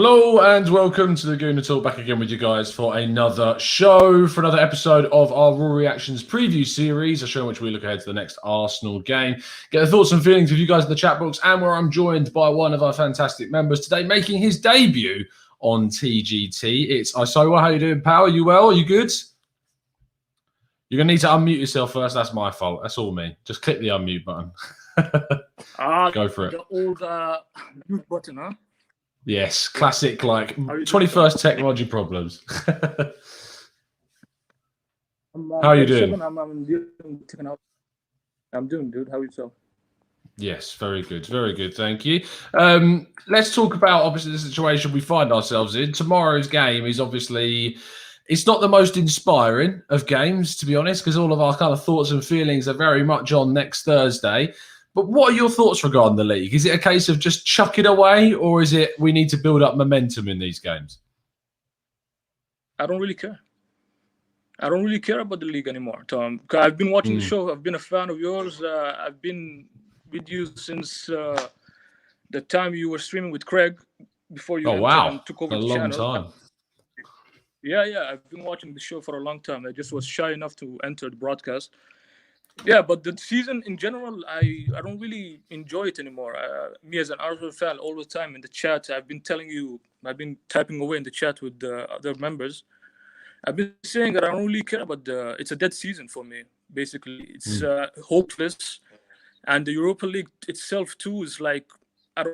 Hello and welcome to the Gooner Talk, back again with you guys for another show, for another episode of our Raw Reactions preview series, a show in which we look ahead to the next Arsenal game, get the thoughts and feelings of you guys in the chat box, and where I'm joined by one of our fantastic members today, making his debut on TGT. It's Isowa. How you doing, pal? Are you well? Are you good? You're going to need to unmute yourself first. That's my fault. That's all me. Just click the unmute button. Go for it. The old mute button, huh? Yes, classic, like 21st technology problems. How are you doing? I'm doing good. How are yourself? Yes, very good. Very good. Thank you. Let's talk about, obviously, the situation we find ourselves in. Tomorrow's game is obviously, it's not the most inspiring of games, to be honest, because all of our kind of thoughts and feelings are very much on next Thursday. But what are your thoughts regarding the league? Is it a case of just chuck it away, or is it we need to build up momentum in these games? I don't really care. I don't really care about the league anymore, Tom. I've been watching the show. I've been a fan of yours. I've been with you since the time you were streaming with Craig before you took over the channel. Long time. Yeah. I've been watching the show for a long time. I just was shy enough to enter the broadcast. Yeah, but the season in general, I don't really enjoy it anymore. Me as an Arsenal fan, all the time in the chat, I've been telling you, I've been typing away in the chat with the other members. I've been saying that I don't really care about it's a dead season for me, basically. It's hopeless. And the Europa League itself, too, is like, I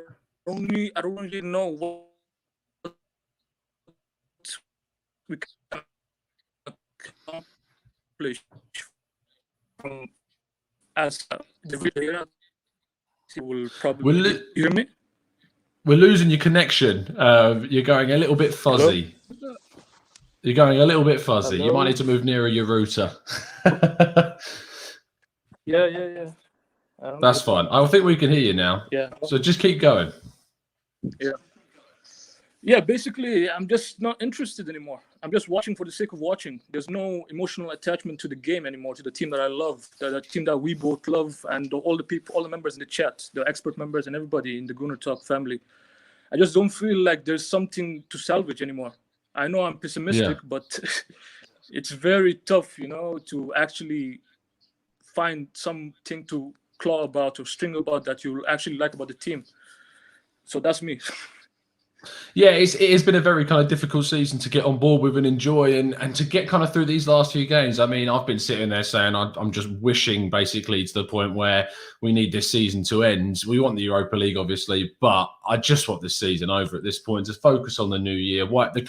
don't really know what we can accomplish. As the Villarreal will probably you hear me? We're losing your connection. You're going a little bit fuzzy. Hello? You're going a little bit fuzzy. Hello? You might need to move nearer your router. Yeah. That's fine. I think we can hear you now. Yeah. So just keep going. Yeah, basically, I'm just not interested anymore. I'm just watching for the sake of watching. There's no emotional attachment to the game anymore, to the team that I love, the team that we both love, and all the people, all the members in the chat, the expert members, and everybody in the Gooner Talk family. I just don't feel like there's something to salvage anymore. I know I'm pessimistic, but it's very tough, to actually find something to claw about or string about that you actually like about the team. So that's me. Yeah, it has been a very kind of difficult season to get on board with and enjoy, and to get kind of through these last few games. I mean, I've been sitting there saying I'm just wishing, basically, to the point where we need this season to end. We want the Europa League, obviously, but I just want this season over at this point, to focus on the new year, wipe the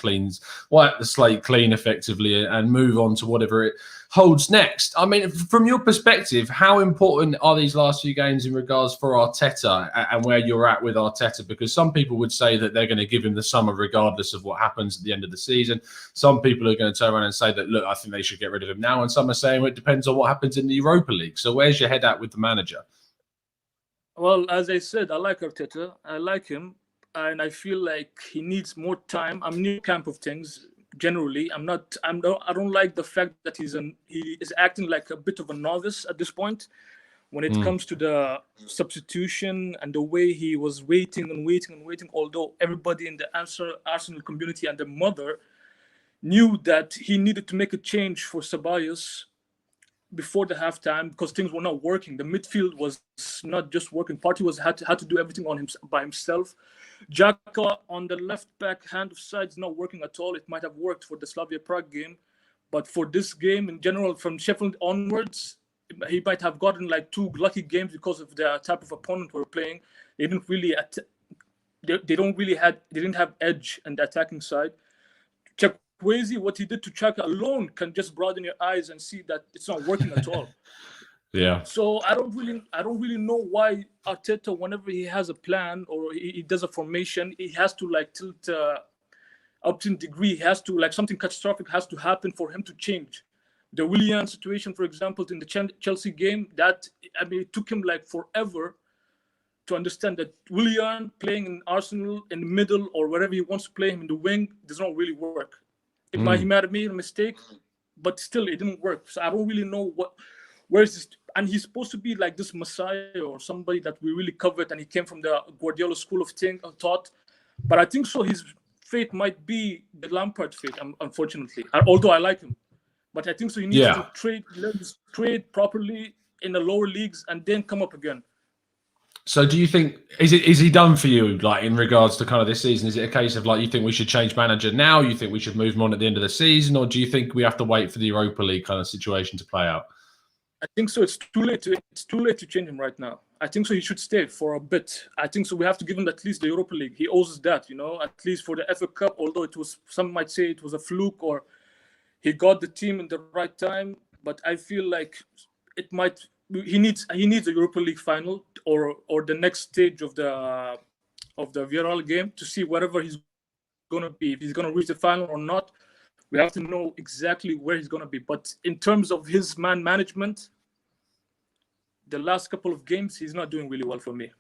slate clean, effectively, and move on to whatever it holds next. I mean, from your perspective, how important are these last few games in regards for Arteta and where you're at with Arteta? Because some people would say that they're going to give him the summer regardless of what happens at the end of the season. Some people are going to turn around and say that, look, I think they should get rid of him now. And some are saying, well, it depends on what happens in the Europa League. So where's your head at with the manager? Well, as I said, I like Arteta. I like him. And I feel like he needs more time. I'm new camp of things. Generally, I don't like the fact that he is acting like a bit of a novice at this point when it comes to the substitution and the way he was waiting, although everybody in the Arsenal community and the mother knew that he needed to make a change for Ceballos before the halftime because things were not working. The midfield was not just working. Partey had to do everything by himself. Xhaka on the left back hand of side is not working at all. It might have worked for the Slavia Prague game, but for this game in general, from Sheffield onwards, he might have gotten like 2 lucky games because of the type of opponent we're playing. They didn't really they didn't have edge on the attacking side. Chukwueze, what he did to Xhaka alone can just broaden your eyes and see that it's not working at all. Yeah. So I don't really know why Arteta, whenever he has a plan or he does a formation, he has to like tilt up to a degree. He has to like something catastrophic has to happen for him to change. The Willian situation, for example, in the Chelsea game, it took him like forever to understand that Willian playing in Arsenal in the middle or wherever he wants to play him in the wing does not really work. He might have made a mistake, but still it didn't work. So I don't really know where is this. And he's supposed to be like this messiah or somebody that we really covet, and he came from the Guardiola school of thought. But I think so. fate might be the Lampard fate, unfortunately. Although I like him, but I think so. He needs to trade properly in the lower leagues and then come up again. So do you think, is he done for you, like in regards to kind of this season? Is it a case of like, you think we should change manager now? You think we should move him on at the end of the season? Or do you think we have to wait for the Europa League kind of situation to play out? I think so. It's too late to change him right now. I think so. He should stay for a bit. I think so. We have to give him at least the Europa League. He owes us that, at least for the FA Cup. Although it was, some might say it was a fluke or he got the team in the right time. But I feel like it might. He needs a Europa League final or the next stage of the Villarreal game to see wherever he's going to be. If he's going to reach the final or not, we have to know exactly where he's going to be. But in terms of his man management, the last couple of games, he's not doing really well for me.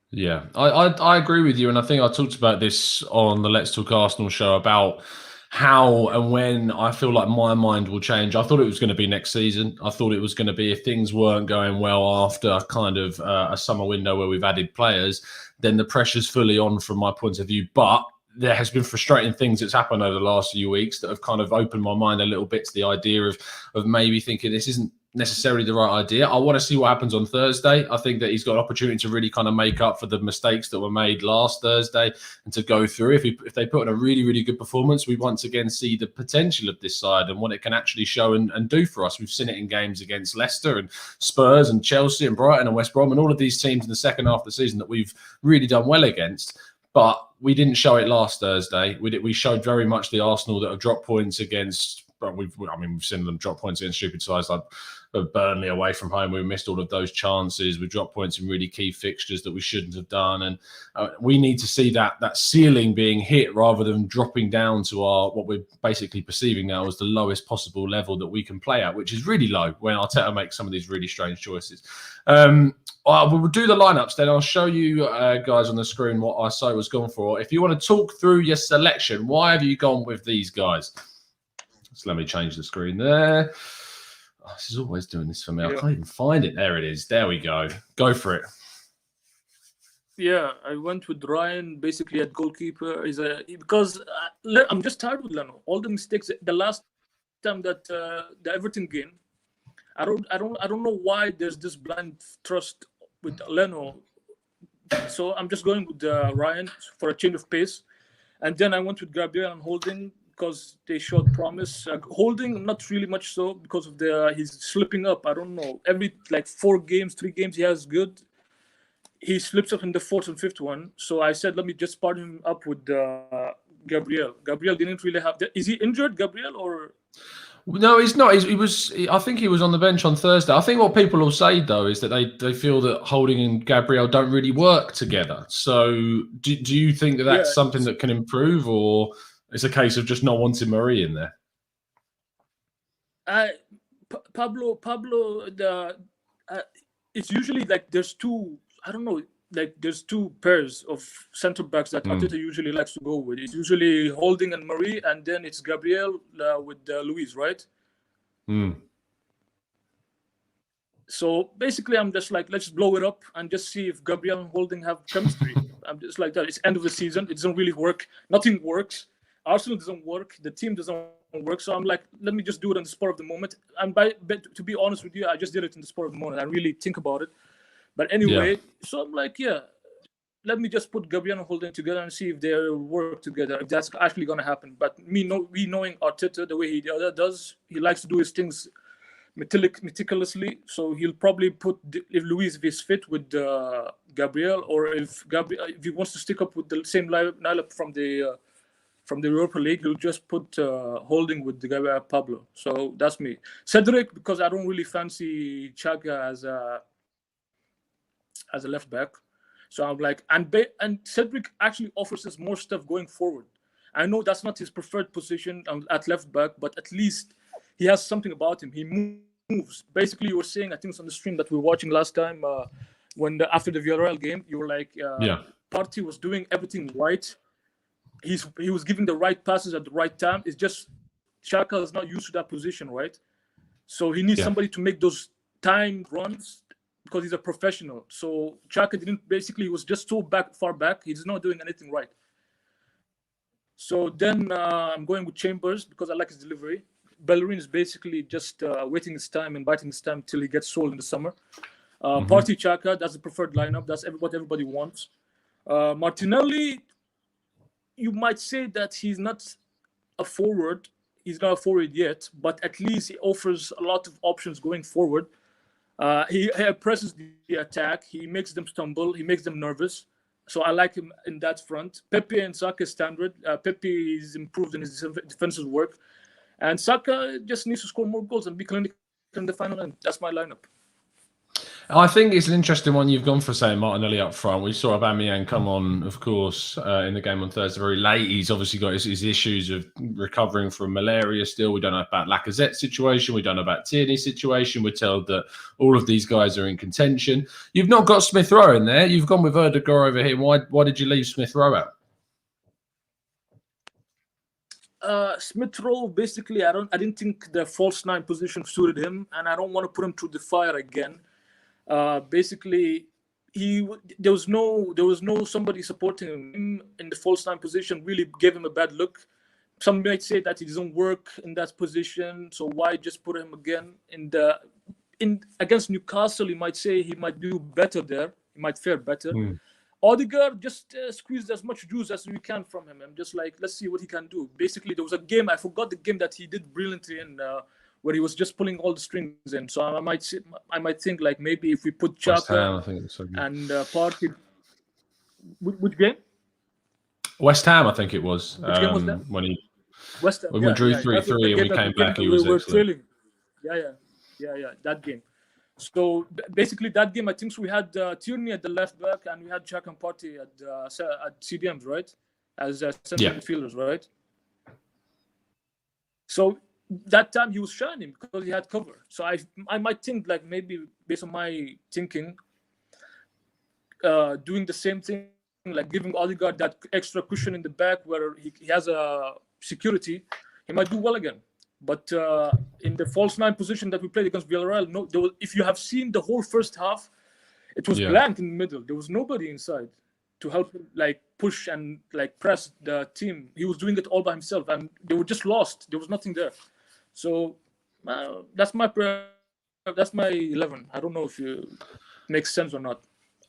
Yeah, I agree with you. And I think I talked about this on the Let's Talk Arsenal show about how and when I feel like my mind will change. I thought it was going to be next season. I thought it was going to be if things weren't going well after kind of a summer window where we've added players, then the pressure's fully on from my point of view. But there has been frustrating things that's happened over the last few weeks that have kind of opened my mind a little bit to the idea of maybe thinking this isn't necessarily the right idea. I want to see what happens on Thursday. I think that he's got an opportunity to really kind of make up for the mistakes that were made last Thursday and to go through. If they put in a really, really good performance, we once again see the potential of this side and what it can actually show and do for us. We've seen it in games against Leicester and Spurs and Chelsea and Brighton and West Brom and all of these teams in the second half of the season that we've really done well against. But we didn't show it last Thursday. We showed very much the Arsenal that have dropped points against. We've seen them drop points against stupid sides like Burnley away from home. We missed all of those chances. We dropped points in really key fixtures that we shouldn't have done, and we need to see that ceiling being hit rather than dropping down to what we're basically perceiving now as the lowest possible level that we can play at, which is really low when Arteta makes some of these really strange choices. We'll do the lineups then. I'll show you guys on the screen what I so was gone for. If you want to talk through your selection, why have you gone with these guys? So let me change the screen there. Oh, this is always doing this for me. I can't even find it. There it is. There we go. Go for it. Yeah, I went with Ryan basically at goalkeeper. Because I'm just tired with Leno. All the mistakes. The last time that the Everton game, I don't know why there's this blind trust with Leno. So I'm just going with Ryan for a change of pace, and then I went with Gabriel and Holding because they showed promise. Holding, not really much so because of he's slipping up. I don't know. Every 3 games, he has good. He slips up in the fourth and fifth one. So I said, let me just partner him up with Gabriel. Gabriel didn't really have. Is he injured, Gabriel, or? No, he's not. I think he was on the bench on Thursday. I think what people will say though is that they feel that Holding and Gabriel don't really work together. So do you think that that's something that can improve, or it's a case of just not wanting Marie in there? Pablo, it's usually there's two. I don't know. There's two pairs of center backs that Arteta usually likes to go with. It's usually Holding and Marie, and then it's Gabriel with Luis, right? So basically, I'm just let's blow it up and just see if Gabriel and Holding have chemistry. I'm just like that. It's end of the season. It doesn't really work. Nothing works. Arsenal doesn't work. The team doesn't work. So I'm like, let me just do it on the spur of the moment. And to be honest with you, I just did it in the spur of the moment. I really think about it. But anyway, so I'm like, let me just put Gabriel and Holding together and see if they work together, if that's actually going to happen. But we knowing Arteta, the way he does, he likes to do his things meticulously. So he'll probably put, if he's fit with Gabriel, or if he wants to stick up with the same lineup from the Europa League, he'll just put Holding with the Pablo. So that's me. Cedric, because I don't really fancy Chaga as a left back. So I'm like, and Cedric actually offers us more stuff going forward. I know that's not his preferred position at left back, but at least he has something about him. He moves. Basically, you were saying, I think it's on the stream that we were watching last time, after the Villarreal game, you were like, Partey was doing everything right. He was giving the right passes at the right time. It's just Xhaka is not used to that position, right? So he needs somebody to make those timed runs because he's a professional. So Xhaka he was just so far back. He's not doing anything right. So then I'm going with Chambers because I like his delivery. Bellerin is basically just waiting his time and biding his time till he gets sold in the summer. Partey, Xhaka, that's the preferred lineup. That's what everybody wants. Martinelli, you might say that he's not a forward. He's not a forward yet, but at least he offers a lot of options going forward. He presses the attack. He makes them stumble. He makes them nervous. So I like him in that front. Pepe and Saka standard. Pepe is improved in his defensive work. And Saka just needs to score more goals and be clinical in the final end. That's my lineup. I think it's an interesting one you've gone for, saying Martinelli up front. We saw Aubameyang come on, of course, in the game on Thursday very late. He's obviously got his issues of recovering from malaria still. We don't know about Lacazette's situation. We don't know about Tierney's situation. We're told that all of these guys are in contention. You've not got Smith Rowe in there. You've gone with Erdegaard over here. Why did you leave Smith Rowe out? Smith Rowe, basically, I didn't think the false nine position suited him, and I don't want to put him through the fire again. Basically, there was no somebody supporting him in the false nine position. Really gave him a bad look. Some might say that he doesn't work in that position, so why just put him again in against Newcastle? You might say he might do better there. He might fare better. Odegaard, just squeezed as much juice as we can from him. I'm just like, let's see what he can do. Basically, there was a game, I forgot the game that he did brilliantly in, where he was just pulling all the strings in. So I might think like maybe if we put Xhaka and Partey. Which game? West Ham, I think it was. Which game was that? When we drew 3-3 and we came back, he was excellent. Yeah, that game. So basically, that game, I think so we had Tierney at the left back and we had Xhaka and Partey at CDMs, right? As central midfielders, right? So that time he was shining because he had cover. So I might think like maybe based on my thinking, doing the same thing, like giving Odegaard that extra cushion in the back where he has a security, he might do well again. But in the false nine position that we played against Villarreal, if you have seen the whole first half, it was blank in the middle. There was nobody inside to help like push and like press the team. He was doing it all by himself, and they were just lost. There was nothing there. So that's my 11. I don't know if it makes sense or not.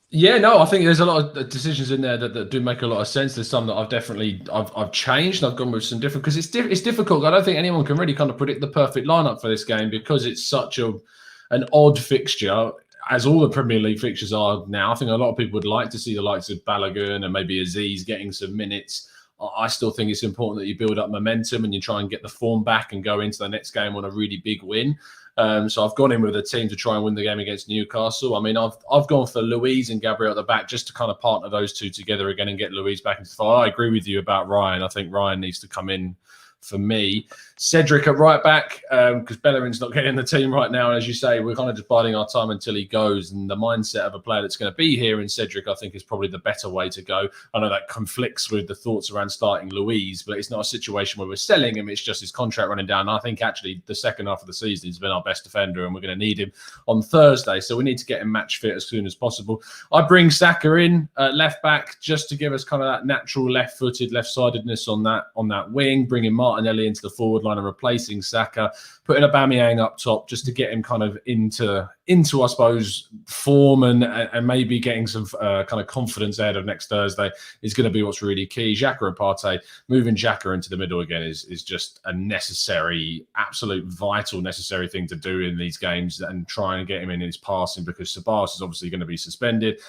Yeah, no, I think there's a lot of decisions in there that do make a lot of sense. There's some that I've changed. I've gone with some different because it's difficult. I don't think anyone can really kind of predict the perfect lineup for this game because it's such an odd fixture, as all the Premier League fixtures are now. I think a lot of people would like to see the likes of Balogun and maybe Aziz getting some minutes. I still think it's important that you build up momentum and you try and get the form back and go into the next game on a really big win. So I've gone in with a team to try and win the game against Newcastle. I mean, I've gone for Luiz and Gabriel at the back just to kind of partner those two together again and get Luiz back into the fight. I agree with you about Ryan. I think Ryan needs to come in for me. Cedric at right back, because Bellerin's not getting in the team right now. And as you say, we're kind of just biding our time until he goes. And the mindset of a player that's going to be here in Cedric, I think, is probably the better way to go. I know that conflicts with the thoughts around starting Luiz, but it's not a situation where we're selling him. It's just his contract running down. And I think actually the second half of the season he's been our best defender, and we're going to need him on Thursday. So we need to get him match fit as soon as possible. I bring Saka in left back just to give us kind of that natural left-footed, left-sidedness on that wing, bringing Martinelli into the forward line and replacing Saka, putting Aubameyang up top just to get him kind of into I suppose, form and maybe getting some kind of confidence ahead of next Thursday is going to be what's really key. Xhaka and Partey, moving Xhaka into the middle again is just a necessary, absolute vital necessary thing to do in these games and try and get him in his passing because Sabas is obviously going to be suspended.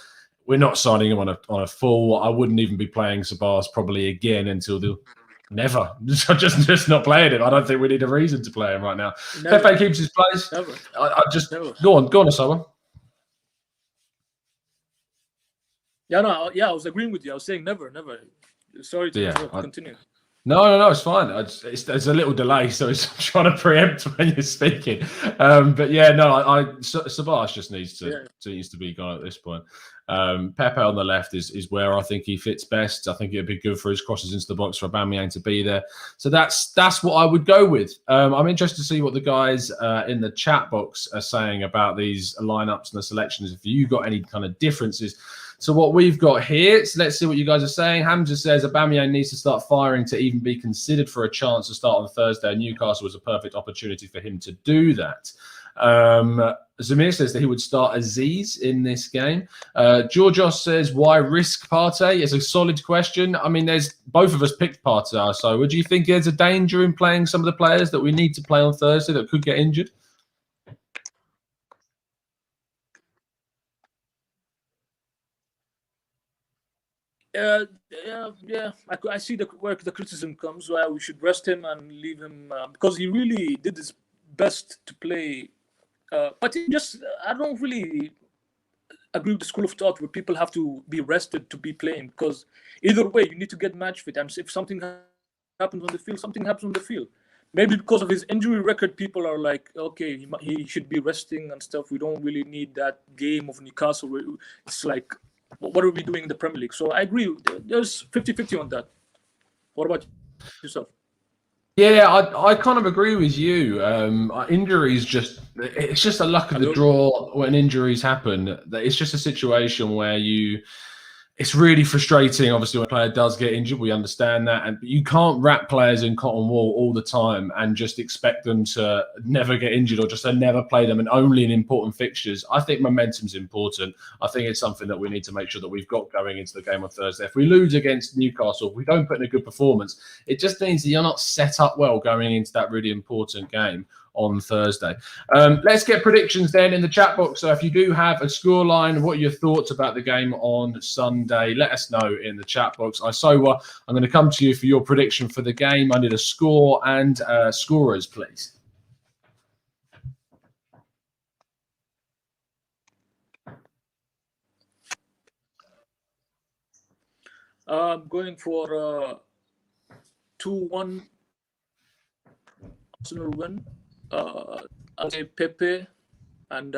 We're not signing him on a full. I wouldn't even be playing Sabas probably again until never. Just not playing him. I don't think we need a reason to play him right now. Pepe keeps his place. Never. I just never. Go on, Osama. I was agreeing with you. I was saying never. Sorry to continue. No, it's fine. There's a little delay, so it's trying to preempt when you're speaking. But yeah, no, Sabas just needs to be gone at this point. Pepe on the left is where I think he fits best. I think it'd be good for his crosses into the box for Aubameyang to be there. So that's what I would go with. I'm interested to see what the guys in the chat box are saying about these lineups and the selections. If you got any kind of differences. to what we've got here. So let's see what you guys are saying. Hamza says Aubameyang needs to start firing to even be considered for a chance to start on Thursday. Newcastle was a perfect opportunity for him to do that. Zamir says that he would start Aziz in this game. Georgios says, why risk Partey? It's a solid question. I mean, there's both of us picked Partey. So would you think there's a danger in playing some of the players that we need to play on Thursday that could get injured? Yeah. I see where the criticism comes. Why we should rest him and leave him because he really did his best to play. But I don't really agree with the school of thought where people have to be rested to be playing, because either way, you need to get match fit. And if something happens on the field, something happens on the field. Maybe because of his injury record, people are like, okay, he should be resting and stuff. We don't really need that game of Newcastle where it's like, what are we doing in the Premier League? So I agree. There's 50-50 on that. What about yourself? Yeah, I kind of agree with you. Injuries it's just a luck of the draw when injuries happen. It's just a situation where it's really frustrating, obviously, when a player does get injured. We understand that. And you can't wrap players in cotton wool all the time and just expect them to never get injured or just to never play them and only in important fixtures. I think momentum's important. I think it's something that we need to make sure that we've got going into the game on Thursday. If we lose against Newcastle, if we don't put in a good performance, it just means that you're not set up well going into that really important game on Thursday. Let's get predictions then in the chat box. So if you do have a scoreline, what are your thoughts about the game on Sunday? Let us know in the chat box. Isowa, I'm going to come to you for your prediction for the game. I need a score and scorers, please. I'm going for 2-1 Arsenal win. I'll say Pepe and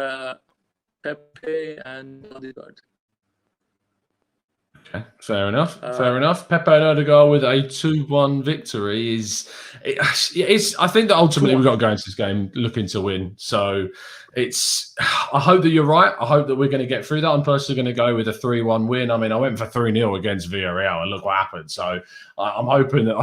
Odegaard. Okay, fair enough. Pepe and Odegaard with a 2-1 victory is. I think that ultimately we've got to go into this game looking to win. So I hope that you're right. I hope that we're going to get through that. I'm personally going to go with a 3-1 win. I mean, I went for 3-0 against Villarreal and look what happened. So I'm hoping that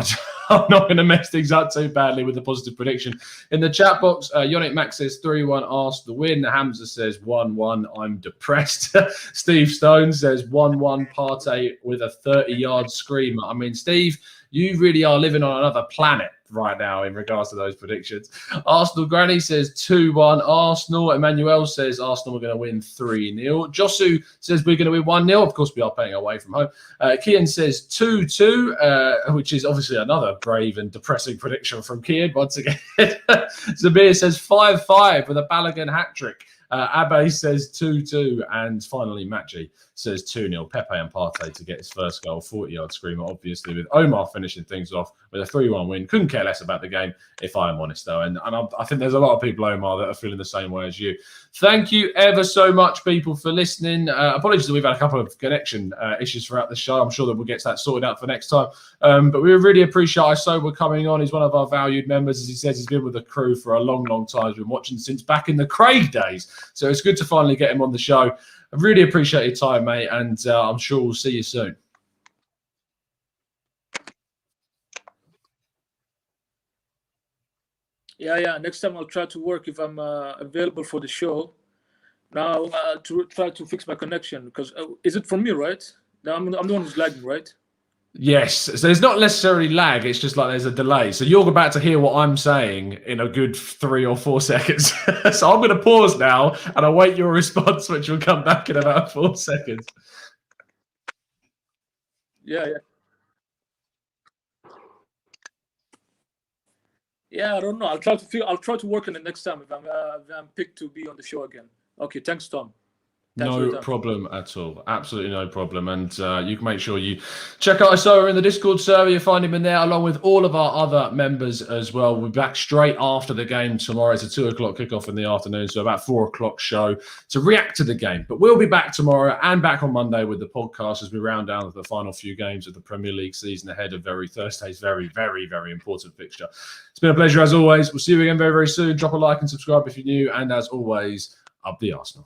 I'm not going to mess things up too badly with the positive prediction. In the chat box, Yannick Max says 3-1 Arsenal win. Hamza says 1-1. I'm depressed. Steve Stone says 1-1 Partey with a 30-yard screamer. I mean, Steve, you really are living on another planet right now in regards to those predictions. Arsenal Granny says 2-1 Arsenal. Emmanuel says Arsenal are going to win 3-0. Josu says we're going to win 1-0. Of course, we are playing away from home. Kian says 2-2, which is obviously another brave and depressing prediction from Kian once again. Zabir says 5-5 with a Balogun hat-trick. Abe says 2-2, and finally Machi says 2-0. Pepe and Partey to get his first goal, 40-yard screamer, obviously, with Omar finishing things off with a 3-1 win. Couldn't care less about the game, if I'm honest, though. And I think there's a lot of people, Omar, that are feeling the same way as you. Thank you ever so much, people, for listening. Apologies that we've had a couple of connection issues throughout the show. I'm sure that we'll get that sorted out for next time. But we really appreciate Isoba coming on. He's one of our valued members. As he says, he's been with the crew for a long, long time. He's been watching since back in the Craig days. So it's good to finally get him on the show. I really appreciate your time, mate, and I'm sure we'll see you soon. Yeah. Next time I'll try to work if I'm available for the show. Now to try to fix my connection, because is it from me, right? I'm the one who's lagging, right? Yes. So there's not necessarily lag. It's just like there's a delay. So you're about to hear what I'm saying in a good 3 or 4 seconds. So I'm going to pause now and await your response, which will come back in about 4 seconds. Yeah. Yeah, I don't know. I'll try to work on it next time if I'm picked to be on the show again. Okay, thanks, Tom. No problem at all. Absolutely no problem. And you can make sure you check out Isoa in the Discord server. You'll find him in there along with all of our other members as well. We'll be back straight after the game tomorrow. It's a 2 o'clock kickoff in the afternoon, so about 4 o'clock show to react to the game. But we'll be back tomorrow and back on Monday with the podcast as we round down the final few games of the Premier League season ahead of Thursday's very, very, very important fixture. It's been a pleasure as always. We'll see you again very, very soon. Drop a like and subscribe if you're new. And as always, up the Arsenal.